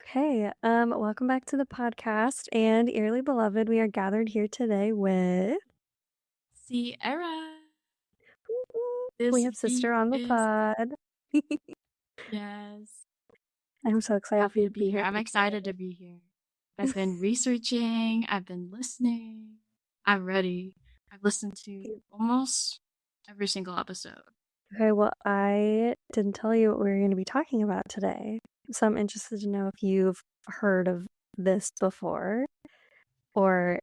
Okay, welcome back to the podcast and eerily beloved. We are gathered here today with Sierra. we This have sister beat on the is pod. yes. I'm so excited for Happy you to to be be here. here. I'm excited to be here. I've been researching, I've been listening. I'm ready. I've listened to almost every single episode. Okay, well, I didn't tell you what we were going to be talking about today, so I'm interested to know if you've heard of this before, or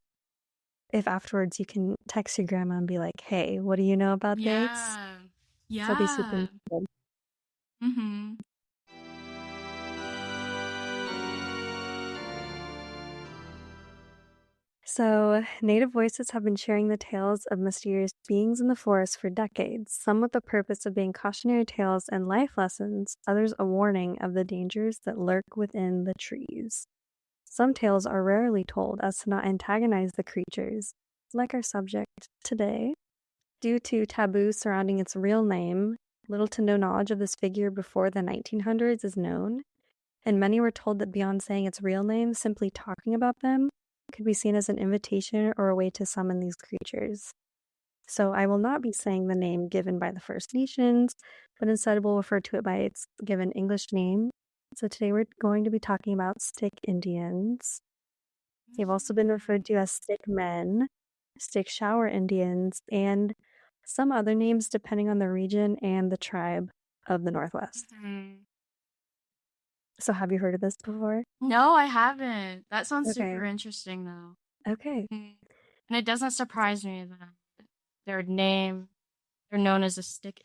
if afterwards you can text your grandma and be like, "Hey, what do you know about this?" Yeah. So I'll be super Yeah. interested. Mm-hmm. So, native voices have been sharing the tales of mysterious beings in the forest for decades, some with the purpose of being cautionary tales and life lessons, others a warning of the dangers that lurk within the trees. Some tales are rarely told as to not antagonize the creatures, like our subject today. Due to taboos surrounding its real name, little to no knowledge of this figure before the 1900s is known, and many were told that beyond saying its real name, simply talking about them could be seen as an invitation or a way to summon these creatures. So I will not be saying the name given by the First Nations, but instead will refer to it by its given English name. So today we're going to be talking about stick Indians. They've also been referred to as stick men, stick shower Indians, and some other names depending on the region and the tribe of the Northwest. Mm-hmm. So have you heard of this before? No, I haven't. That sounds Okay. super interesting though. Okay. And it doesn't surprise me that their name they're known as the stick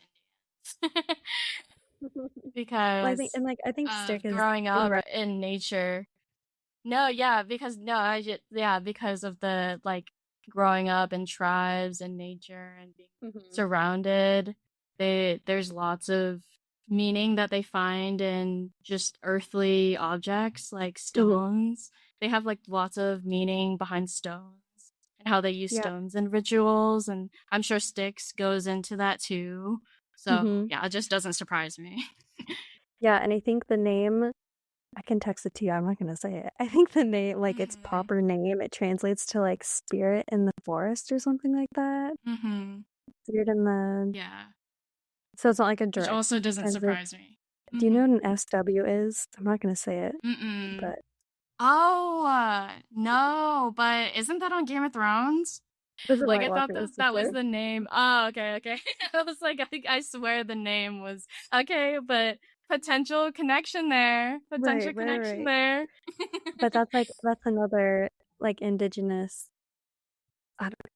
Indians. Well, Because I think stick of is growing up right. in nature. No, yeah, because no, I just yeah, because of the growing up in tribes and nature and being Mhm. surrounded. There's lots of meaning that they find in just earthly objects like Mhm. stones. They have lots of meaning behind stones and how they use Yeah. stones in rituals, and I'm sure sticks goes into that too. So Mhm. yeah, it just doesn't surprise me. Yeah, and I think the name, I can text it to you. I'm not gonna say it. I think the name, like its Mhm. proper name, it translates to like spirit in the forest or something like that. Mhm. Spirit in the. Yeah. So it's not like a Which direct also doesn't translation. surprise me. Do you know Mhm. what an SW is? I'm not gonna say it, Mm-mm. but Oh, no, but isn't that on Game of Thrones? is it Like, White I thought Walker that with that was sister? the name. Oh, okay, okay. I was like, I swear the name was okay, but potential connection there. Right, Potential right, connection right. there. But that's another like indigenous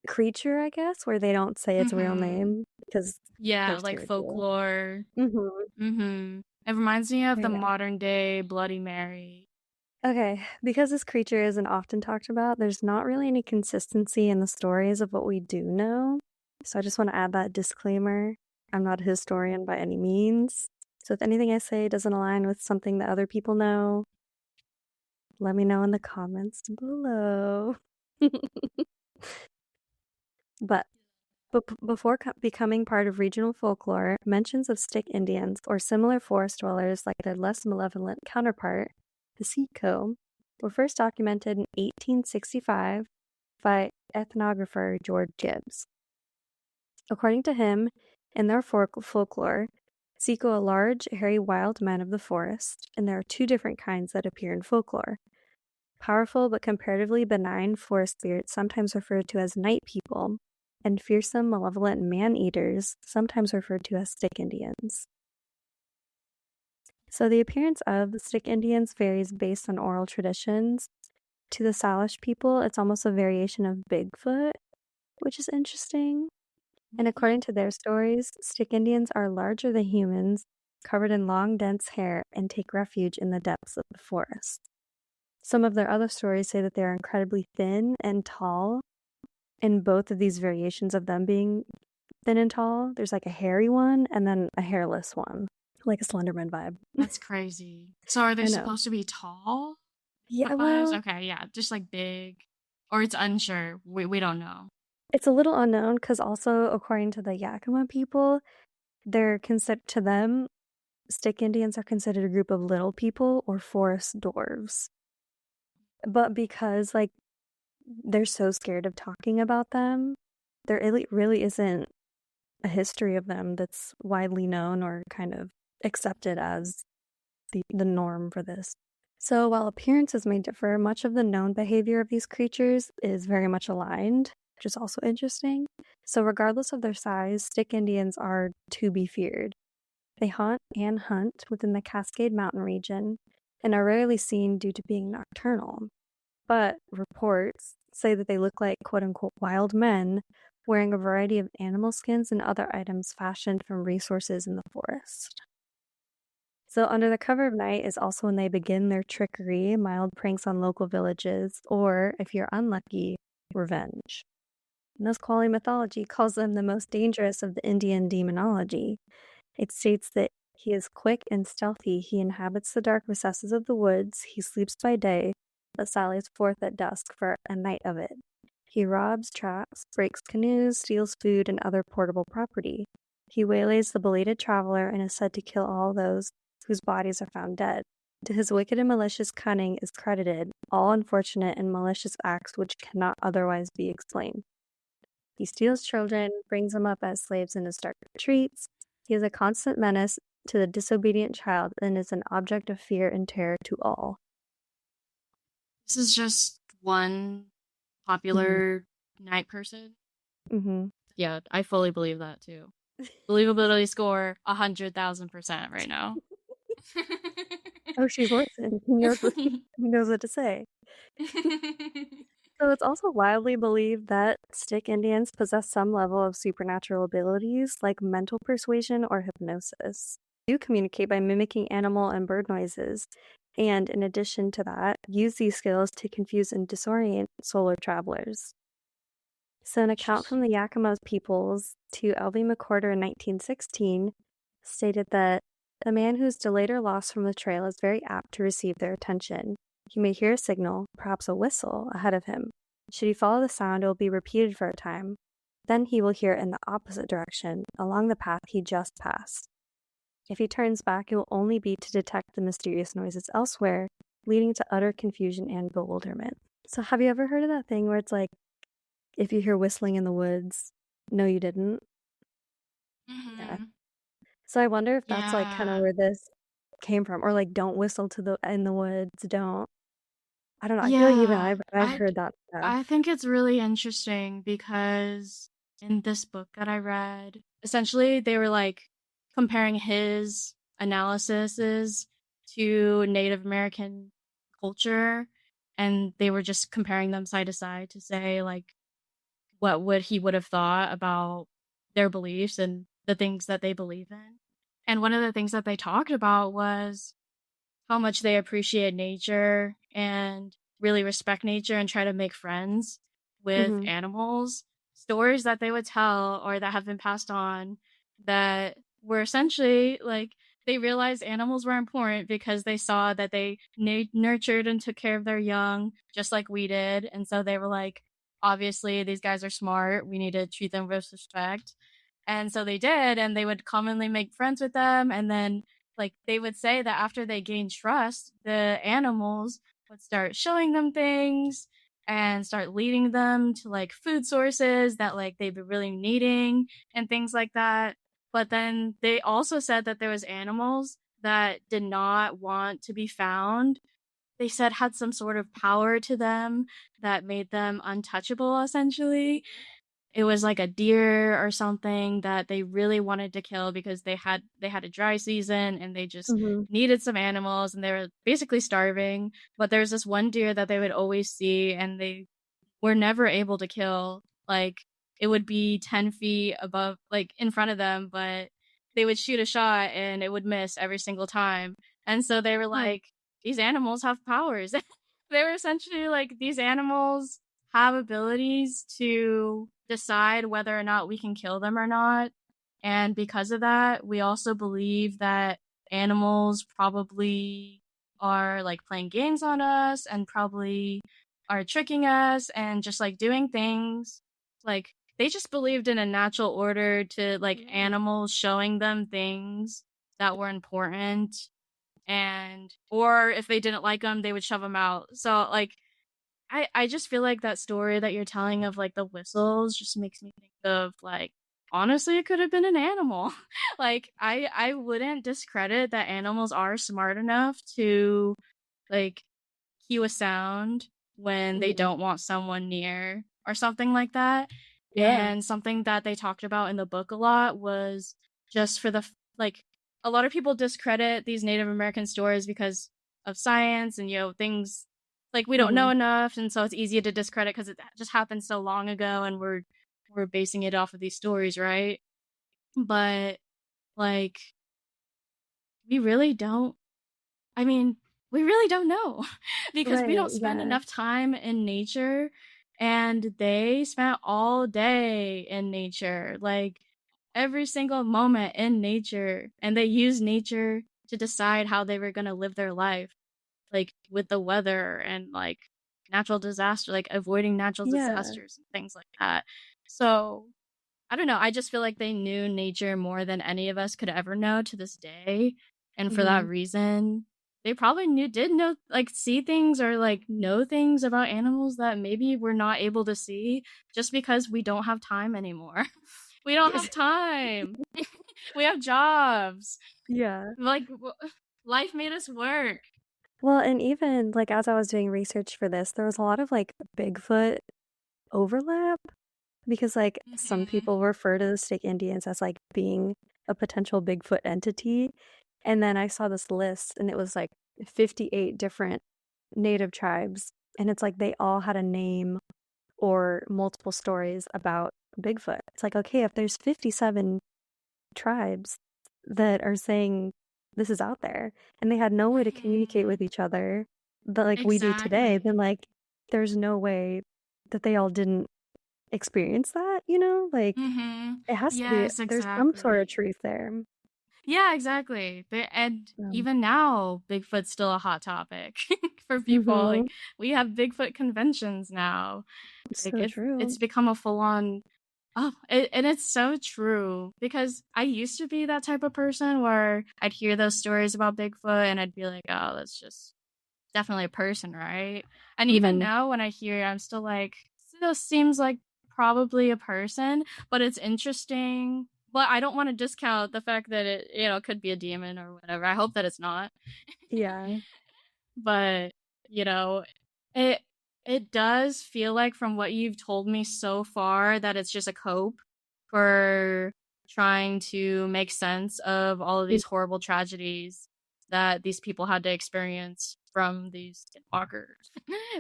creature, I guess, where they don't say its real Mm-hmm. name because Yeah, there's like spiritual. folklore. Mm-hmm. Mm-hmm. It reminds me of the Yeah. modern day Bloody Mary. Okay, because this creature isn't often talked about, there's not really any consistency in the stories of what we do know. So I just want to add that disclaimer. I'm not a historian by any means. So if anything I say doesn't align with something that other people know, let me know in the comments below. But before becoming part of regional folklore, mentions of stick Indians or similar forest dwellers like their less malevolent counterpart, the Seco, were first documented in 1865 by ethnographer George Gibbs. According to him, in their folklore, Seco are large, hairy wild men of the forest, and there are two different kinds that appear in folklore. Powerful but comparatively benign forest spirits, sometimes referred to as night people, and fearsome, malevolent man-eaters, sometimes referred to as stick Indians. So the appearance of the stick Indians varies based on oral traditions. To the Salish people, it's almost a variation of Bigfoot, which is interesting. And according to their stories, stick Indians are larger than humans, covered in long, dense hair, and take refuge in the depths of the forest. Some of their other stories say that they are incredibly thin and tall. In both of these variations of them being thin and tall, there's like a hairy one and then a hairless one, like a Slenderman vibe. That's crazy. So are they I know. supposed to be tall? Yeah, Sapphires? well, Okay, yeah, just big. Or it's unsure. We don't know. it's a little unknown because also, according to the Yakama people, they're considered to them, stick Indians are considered a group of little people or forest dwarves. But because, like, they're so scared of talking about them, there really isn't a history of them that's widely known or kind of accepted as the norm for this. So while appearances may differ, much of the known behavior of these creatures is very much aligned, which is also interesting. So regardless of their size, stick Indians are to be feared. They haunt and hunt within the Cascade Mountain region and are rarely seen due to being nocturnal. But reports say that they look like quote-unquote wild men wearing a variety of animal skins and other items fashioned from resources in the forest. So under the cover of night is also when they begin their trickery, mild pranks on local villages, or, if you're unlucky, revenge. Nisqually mythology calls them the most dangerous of the Indian demonology. It states that he is quick and stealthy, he inhabits the dark recesses of the woods, he sleeps by day, but sallies forth at dusk for a night of it. He robs, traps, breaks canoes, steals food and other portable property. He waylays the belated traveler and is said to kill all those whose bodies are found dead. To his wicked and malicious cunning is credited all unfortunate and malicious acts which cannot otherwise be explained. He steals children, brings them up as slaves in his dark retreats. He is a constant menace to the disobedient child and is an object of fear and terror to all. This is just one popular night person. Mm-hmm. Yeah, I fully believe that too. Believability score 100,000% right now. Oh, she's listening. He knows what to say. So it's also widely believed that stick Indians possess some level of supernatural abilities like mental persuasion or hypnosis. They do communicate by mimicking animal and bird noises, and in addition to that, use these skills to confuse and disorient solar travelers. So an account from the Yakama peoples to L.V. McCorder in 1916 stated that a man who is delayed or lost from the trail is very apt to receive their attention. He may hear a signal, perhaps a whistle, ahead of him. Should he follow the sound, it will be repeated for a time. Then he will hear it in the opposite direction, along the path he just passed. If he turns back, it will only be to detect the mysterious noises elsewhere, leading to utter confusion and bewilderment. So have you ever heard of that thing where it's like, if you hear whistling in the woods, no, you didn't? Mm-hmm. Yeah. So I wonder if that's like kind of Yeah. where this came from, or like don't whistle in the woods, don't. I don't know. I feel like even Yeah. I've heard that stuff. I think it's really interesting because in this book that I read, essentially they were like comparing his analyses to Native American culture, and they were just comparing them side to side to say like what he would have thought about their beliefs and the things that they believe in. And one of the things that they talked about was how much they appreciate nature and really respect nature and try to make friends with Mm-hmm. animals. Stories that they would tell or that have been passed on that were essentially like they realized animals were important because they saw that they nurtured and took care of their young just like we did. And so they were like, obviously, these guys are smart. We need to treat them with respect. And so they did, and they would commonly make friends with them. And then, like, they would say that after they gained trust, the animals would start showing them things and start leading them to like food sources that like they'd be really needing and things like that. But then they also said that there was animals that did not want to be found. They said had some sort of power to them that made them untouchable, essentially. It was like a deer or something that they really wanted to kill because they had a dry season and they just Mm-hmm. needed some animals and they were basically starving. But there's this one deer that they would always see and they were never able to kill. Like it would be 10 feet above, like in front of them, but they would shoot a shot and it would miss every single time. And so they were Huh. like, these animals have powers. They were essentially like, these animals have abilities to decide whether or not we can kill them or not. And because of that, we also believe that animals probably are like playing games on us and probably are tricking us and just like doing things. Like they just believed in a natural order to like animals showing them things that were important, and or if they didn't like them, they would shove them out. So like I just feel like that story that you're telling of like the whistles just makes me think of like honestly it could have been an animal. Like I wouldn't discredit that animals are smart enough to like cue a sound when they Mhm. don't want someone near or something like that. Yeah. And something that they talked about in the book a lot was just for the like a lot of people discredit these Native American stories because of science and things like we don't know Mhm. enough, and so it's easy to discredit because it just happened so long ago and we're basing it off of these stories, right? But like we really don't I mean, we really don't know because we Right. don't spend Yeah. enough time in nature, and they spent all day in nature, like every single moment in nature, and they used nature to decide how they were going to live their life, like with the weather and like natural disaster, like avoiding natural Yeah. disasters and things like that. So I don't know. I just feel like they knew nature more than any of us could ever know to this day. And for that Mhm. reason, they probably did know, like, see things or, like, know things about animals that maybe we're not able to see just because we don't have time anymore. We don't have time. We have jobs. Yeah. Like, life made us work. Well, and even like as I was doing research for this, there was a lot of like Bigfoot overlap because like some Hmm. people refer to the Stick Indians as like being a potential Bigfoot entity. And then I saw this list and it was like 58 different native tribes. And it's like they all had a name or multiple stories about Bigfoot. It's like, okay, if there's 57 tribes that are saying this is out there and they had no way to communicate Hmm. with each other that like we do today, Exactly. then like there's no way that they all didn't experience that, you know? Like Hmm. it has to be Yes, there's some sort of exactly. truth there. Yeah, exactly. And Um, even now, Bigfoot's still a hot topic for people. mhm. Like we have Bigfoot conventions now. Like So it's true. become a full on and it's so true because I used to be that type of person where I'd hear those stories about Bigfoot and I'd be like, "Oh, that's just definitely a person, right?" And even Mhm. now when I hear it, I'm still like, "Still seems like probably a person," but it's interesting. But I don't want to discount the fact that it, could be a demon or whatever. I hope that it's not. Yeah. But, you know, it it does feel like from what you've told me so far that it's just a cope for trying to make sense of all of Mm, these horrible tragedies that these people had to experience from these skinwalkers.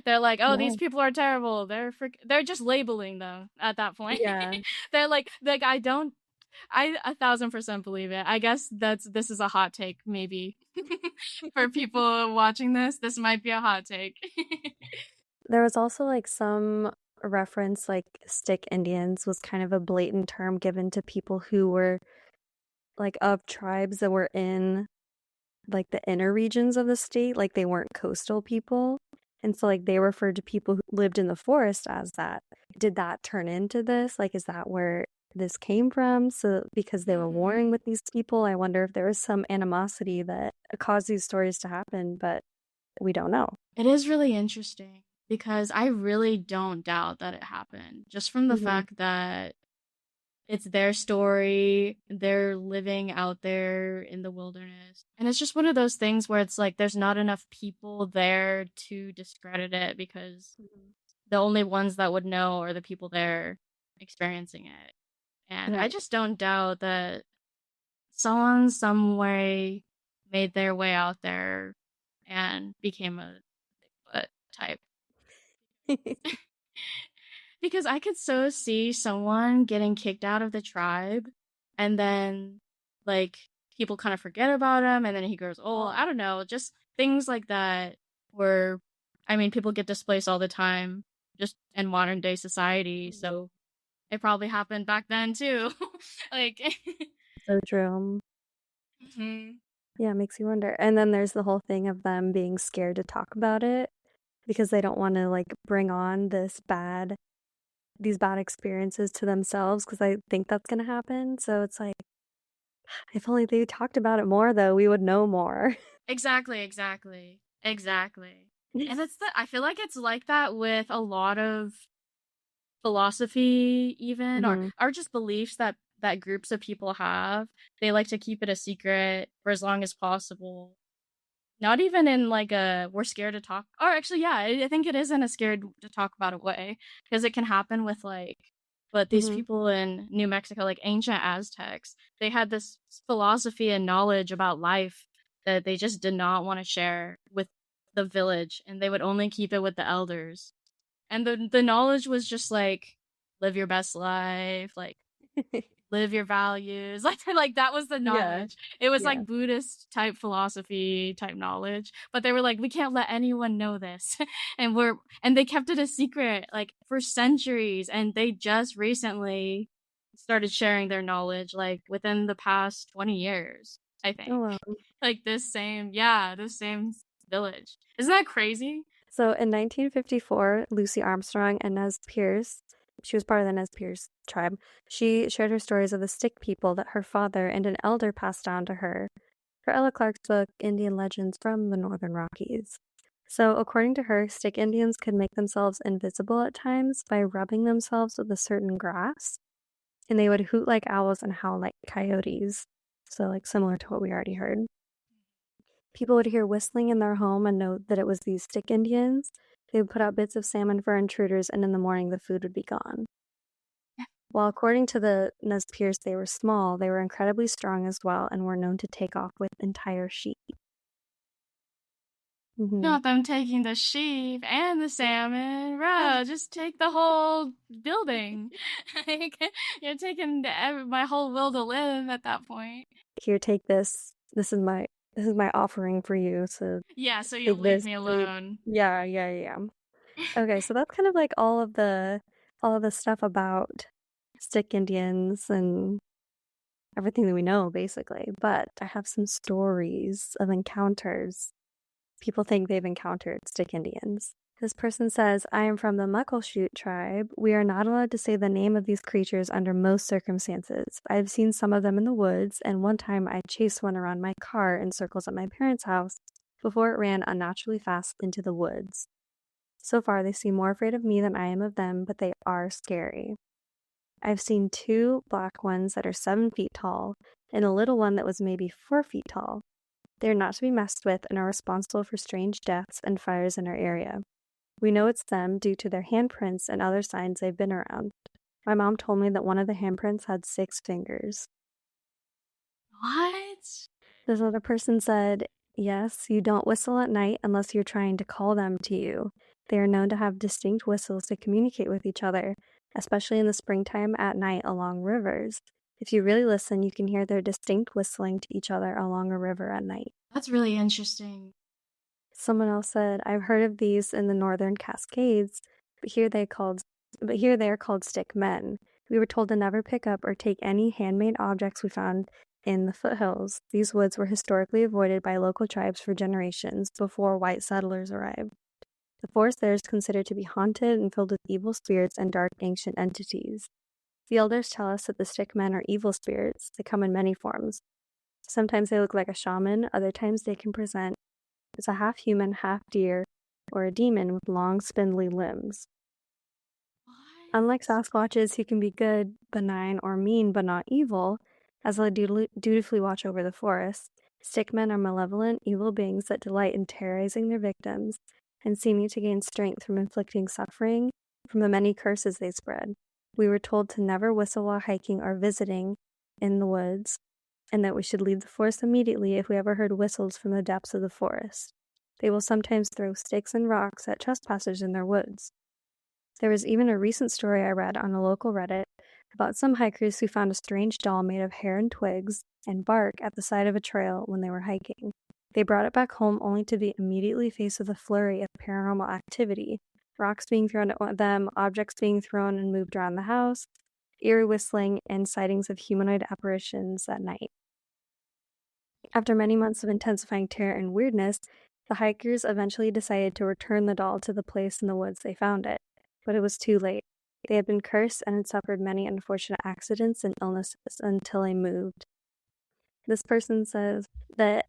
They're like, "Oh, yeah. these people are terrible." They're just labeling them at that point. Yeah. They're like I don't I 1,000% believe it. I guess this is a hot take, maybe. For people watching this, this might be a hot take. There was also like some reference like stick Indians was kind of a blatant term given to people who were like of tribes that were in like the inner regions of the state, like they weren't coastal people. And so like they referred to people who lived in the forest as that. Did that turn into this? Like is that where this came from? So because they were warring Hmm. with these people, I wonder if there was some animosity that caused these stories to happen, but we don't know. It is really interesting because I really don't doubt that it happened, just from the Hmm. fact that it's their story, they're living out there in the wilderness. And it's just one of those things where it's like there's not enough people there to discredit it because the only ones that would know are the people there experiencing it. And I Right. just don't doubt that someone some way made their way out there and became a Bigfoot type. Because I could so see someone getting kicked out of the tribe and then like people kind of forget about him and then he grows old. I don't know, just things like that where I mean people get displaced all the time just in modern day society. So it probably happened back then too. Like So true. mhm. Yeah, it makes you wonder. And then there's the whole thing of them being scared to talk about it because they don't want to like bring on these bad experiences to themselves because I think that's going to happen. So it's like If only they talked about it more, though, we would know more. Exactly. And I feel like it's like that with a lot of philosophy even, hmm or just beliefs that groups of people have. They like to keep it a secret for as long as possible. Not even in like a we're scared to talk, or actually yeah, I think it is in a scared to talk about it way, because it can happen with like, but these hmm people in New Mexico, like ancient Aztecs, they had this philosophy and knowledge about life that they just did not want to share with the village, and they would only keep it with the elders. And the knowledge was just like live your best life, like live your values. Like that was the Yeah. knowledge. It was Yeah. like Buddhist type philosophy type knowledge, but they were like, we can't let anyone know this. And they kept it a secret like for centuries, and they just recently started sharing their knowledge like within the past 20 years, I Oh, think. wow. Like this same village. Isn't that crazy? So in 1954, Lucy Armstrong and Nez Perce, she was part of the Nez Perce tribe, she shared her stories of the stick people that her father and an elder passed on to her for Ella Clark's book, Indian Legends from the Northern Rockies. So, according to her, stick Indians could make themselves invisible at times by rubbing themselves with a certain grass, and they would hoot like owls and howl like coyotes. So, like similar to what we already heard. People would hear whistling in their home and know that it was these stick Indians. They would put out bits of salmon for intruders, and in the morning the food would be gone. While according to the Nez Perce they were small, they were incredibly strong as well and were known to take off with entire sheep. Mm-hmm. Not them taking the sheep and the salmon, bro. Just take the whole building. Like, you're taking my whole will to live at that point. Here, take this. This is my offering for you. So Yeah, so you'll take leave this. me Sleep. alone. Yeah. Okay, so that's kind of like all of the stuff about stick Indians and everything that we know, basically. But I have some stories of encounters. People think they've encountered stick Indians. This person says, I am from the Muckleshoot tribe. We are not allowed to say the name of these creatures under most circumstances. I've seen some of them in the woods, and one time I chased one around my car in circles at my parents' house before it ran unnaturally fast into the woods. So far, they seem more afraid of me than I am of them, but they are scary. I've seen 2 black ones that are 7 feet tall, and a little one that was maybe 4 feet tall. They are not to be messed with and are responsible for strange deaths and fires in our area. We know it's them due to their handprints and other signs they've been around. My mom told me that one of the handprints had 6 fingers. What? This other person said, yes, you don't whistle at night unless you're trying to call them to you. They are known to have distinct whistles to communicate with each other, especially in the springtime at night along rivers. If you really listen, you can hear their distinct whistling to each other along a river at night. That's really interesting. Someone else said, I've heard of these in the northern Cascades, but here they are called stick men. We were told to never pick up or take any handmade objects we found in the foothills. These woods were historically avoided by local tribes for generations before white settlers arrived. The forest there is considered to be haunted and filled with evil spirits and dark ancient entities. The elders tell us that the stick men are evil spirits. They come in many forms. Sometimes they look like a shaman, other times they can present as a half human, half deer, or a demon with long, spindly limbs. Unlike What? Sasquatches, who can be good, benign, or mean but not evil, as they dutifully watch over the forest, stickmen are malevolent, evil beings that delight in terrorizing their victims and seeming to gain strength from inflicting suffering from the many curses they spread. We were told to never whistle while hiking or visiting in the woods, and that we should leave the forest immediately if we ever heard whistles from the depths of the forest. They will sometimes throw sticks and rocks at trespassers in their woods. There was even a recent story I read on a local Reddit about some hikers who found a strange doll made of hair and twigs and bark at the side of a trail when they were hiking. They brought it back home only to be immediately faced with a flurry of paranormal activity, rocks being thrown at them, objects being thrown and moved around the house, eerie whistling, and sightings of humanoid apparitions at night. After many months of intensifying terror and weirdness, the hikers eventually decided to return the doll to the place in the woods they found it. But it was too late. They had been cursed and had suffered many unfortunate accidents and illnesses until they moved. This person says that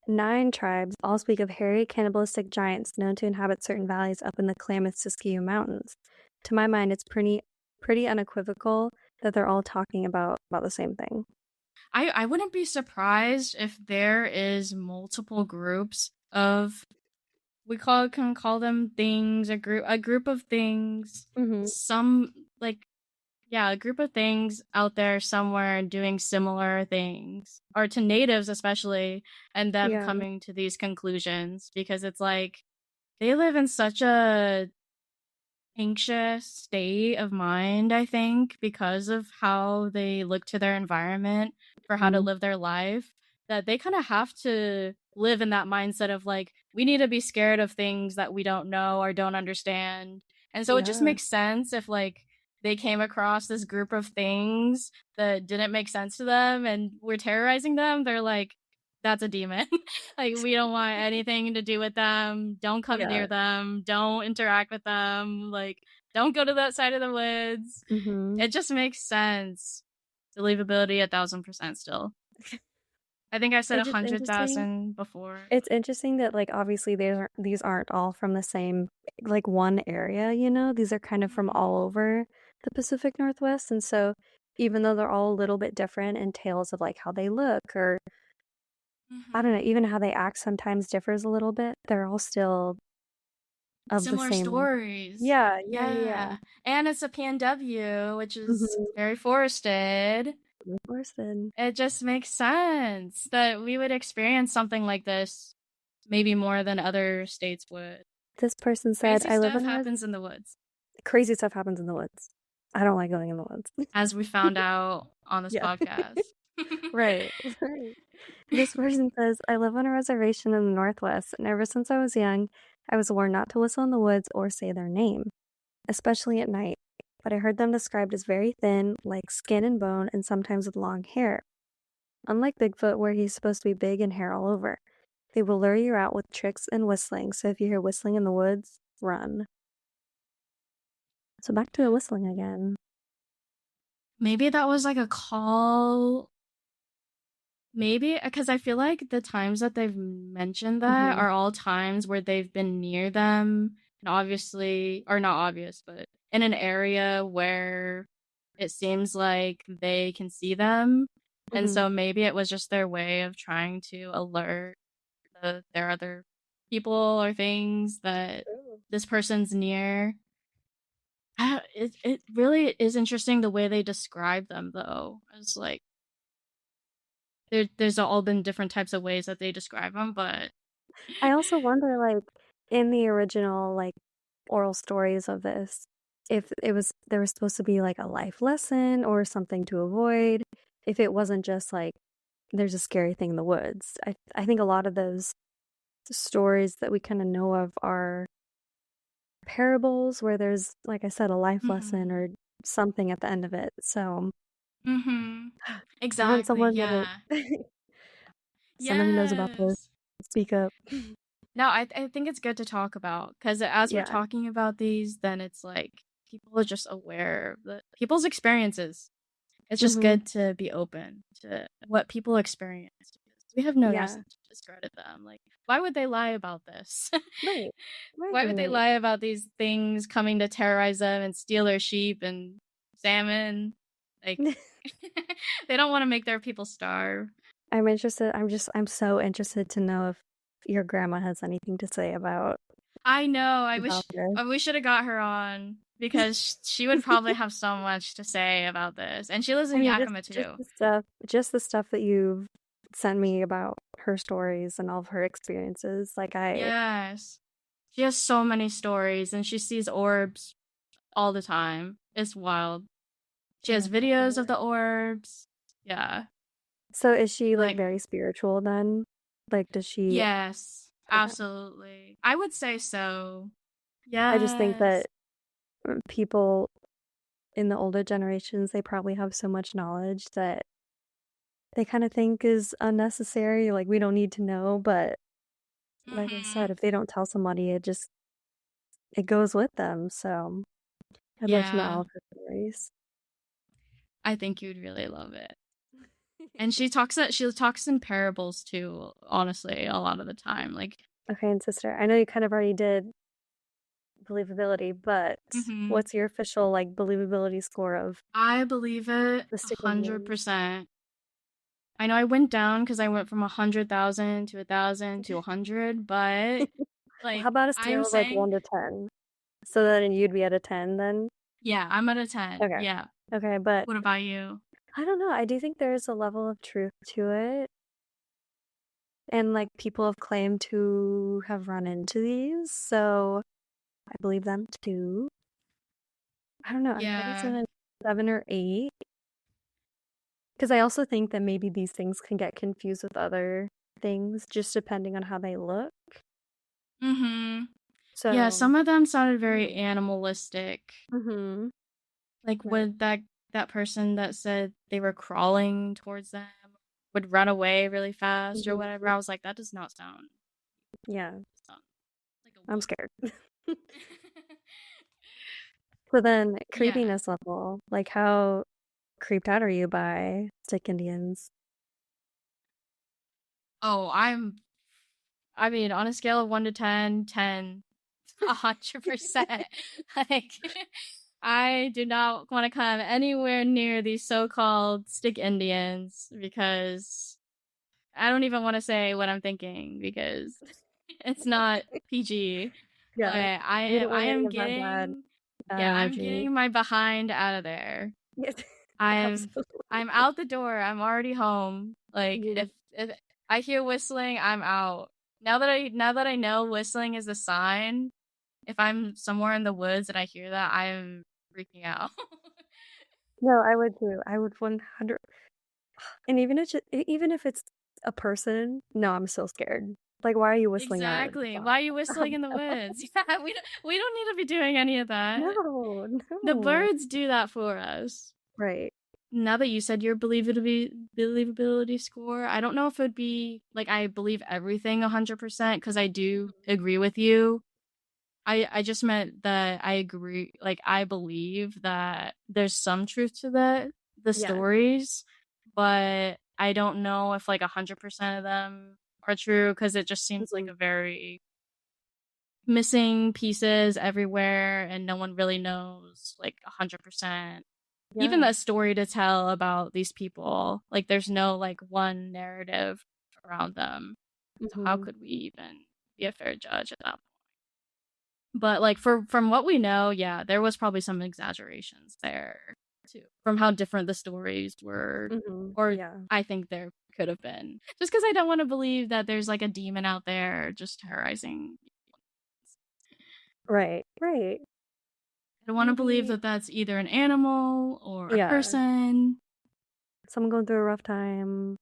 9 tribes all speak of hairy, cannibalistic giants known to inhabit certain valleys up in the Klamath-Siskiyou Mountains. To my mind, it's pretty unequivocal that they're all talking about the same thing. I wouldn't be surprised if there is multiple groups of can call them things, a group of things, Mm-hmm. some like yeah, a group of things out there somewhere doing similar things, or to natives especially, and them Yeah. coming to these conclusions because it's like they live in such a anxious state of mind, I think, because of how they look to their environment for how to Mm-hmm. live their life, that they kind of have to live in that mindset of like, we need to be scared of things that we don't know or don't understand. And so it just Yeah. makes sense if like they came across this group of things that didn't make sense to them and were terrorizing them, they're like, that's a demon. Like, we don't want anything to do with them. Don't come Yeah. near them. Don't interact with them. Like, don't go to that side of the woods. Mm-hmm. It just makes sense. Believability 1,000% still. I think I said It's just interesting. 100,000 before. It's interesting that, like, obviously these aren't all from the same, like, one area, you know? These are kind of from all over the Pacific Northwest, and so even though they're all a little bit different in tales of, like, how they look or, I don't know, Mm-hmm. even how they act sometimes differs a little bit, they're all still of the Similar same. stories. Yeah, yeah, yeah. Yeah. And it's a PNW, which is Mhm. very forested. Of course then. It just makes sense that we would experience something like this maybe more than other states would. This person said, Crazy "I live stuff in a res." happens in the woods, Crazy stuff happens in the woods. I don't like going in the woods. as we found out on this Yeah. podcast. Right, right. This person says, I live on a reservation in the Northwest, and ever since I was young, I was warned not to whistle in the woods or say their name, especially at night. But I heard them described as very thin, like skin and bone, and sometimes with long hair. Unlike Bigfoot, where he's supposed to be big and hair all over, they will lure you out with tricks and whistling, so if you hear whistling in the woods, run. So back to the whistling again. Maybe that was like a call. Maybe because I feel like the times that they've mentioned that Mm-hmm. are all times where they've been near them, and obviously, or not obvious, but in an area where it seems like they can see them. And Mm-hmm. so maybe it was just their way of trying to alert their other people or things that this person's near. It really is interesting the way they describe them, though. It's like there's all been different types of ways that they describe them, but I also wonder, like, in the original, like, oral stories of this, if there was supposed to be, like, a life lesson or something to avoid, if it wasn't just, like, there's a scary thing in the woods. I think a lot of those stories that we kind of know of are parables where there's, like I said, a life lesson mm-hmm. or something at the end of it. So Mm-hmm. I want Exactly. someone Yeah. that someone who knows about this Yes. speak up. No, I think it's good to talk about because as we're Yeah. talking about these, then it's like people are just aware of people's experiences. It's just Hmm. good to be open to what people experience because we have no Yeah. reason to discredit them. Like, why would they lie about this? Right. Right. Why would they Right. lie about these things coming to terrorize them and steal their sheep and salmon? Like, they don't want to make their people starve. I'm interested. I'm so interested to know if your grandma has anything to say I know. about this. We should have got her on because she would probably have so much to say about this. And she lives I in mean, Yakama too. just the stuff that you've sent me about her stories and all of her experiences. Like Yes. She has so many stories and she sees orbs all the time. It's wild. She oh has my God. videos of the orbs. Yeah. So is she like Like, very spiritual then? Like, does she? yes, Okay. absolutely. I would say so. I just think Yes. that people in the older generations, they probably have so much knowledge that they kind of think is unnecessary. Like, we don't need to know, but like I Mm-hmm. said, if they don't tell somebody, it goes with them. So I'd love to know Yeah. all of her stories. I think you'd really love it. And she talks in parables too, honestly, a lot of the time. Like, Okay, and sister, I know you kind of already did believability, but what's your official like believability score of I believe it the stick Indians? 100%. I know I went down because I went from 100,000 to 1,000 to 100, but Well, like how about a I'm scale of like saying, 1 to 10? So then you'd be at a 10 then? yeah, I'm at a 10. Okay. Yeah. Okay, but What about you? I don't know. I do think there is a level of truth to it. And like people have claimed to have run into these, so I believe them too. I don't know. I'm probably Yeah. saying a 7 or 8. Because I also think that maybe these things can get confused with other things, just depending on how they look. Yeah, So, some of them sounded very animalistic. mm-hmm. Like Right. would that person that said they were crawling towards them would run away really fast or Mm-hmm. whatever. I was like, that does not sound Yeah, like a I'm woman. scared. So then, Yeah. creepiness level, like how creeped out are you by stick Indians? Oh, I mean, on a scale of 1 to 10, 10, 100%. Like, I do not want to come anywhere near these so-called stick Indians because I don't even want to say what I'm thinking because it's not PG. But Yeah, we don't want I any am of that getting, bad yeah, I'm energy. getting my behind out of there. Yes, I'm absolutely. I'm out the door. I'm already home. Like You're if I hear whistling, I'm out. Now that I know whistling is a sign, if I'm somewhere in the woods and I hear that, I'm freaking out. No, I would too. I would 100. And even if it's a person, no, I'm still scared. Like, why are you whistling our Exactly. song? Why are you whistling in the woods? Yeah, we don't need to be doing any of that. No, The no. birds do that for us. Right. Now that you said your believability score, I don't know if it would be like I believe everything 100% because I do agree with you. I just meant that I agree, like I believe that there's some truth to the Yeah. stories, but I don't know if like 100% of them are true because it just seems like Mhm. a very missing pieces everywhere and no one really knows like 100%. Even Yeah. that story to tell about these people, like there's no like one narrative around them. So how Hmm. could we even be a fair judge at that point? But like from what we know, yeah, there was probably some exaggerations there too. From how different the stories were, Hmm. or Yeah. I think there could have been. Just because I don't want to believe that there's like a demon out there just terrorizing. Right. Right. I don't want to believe Maybe. that that's either an animal or a Yeah. person. Someone going through a rough time.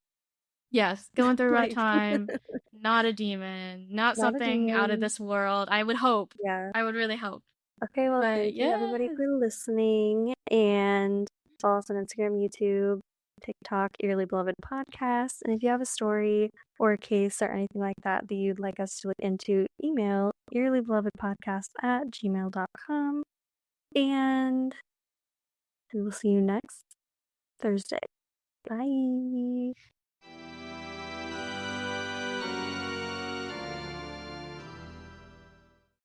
Yes, going through a rough Like, time. Not a demon. Not not a something out of demon. this world. I would hope. Yeah. I would really hope. Okay, well, But thank you yeah. everybody for listening. And follow us on Instagram, YouTube, TikTok, Eerily Beloved Podcast. And if you have a story or a case or anything like that that you'd like us to look into, email eerlybelovedpodcast@gmail.com. And we will see you next Thursday. Bye.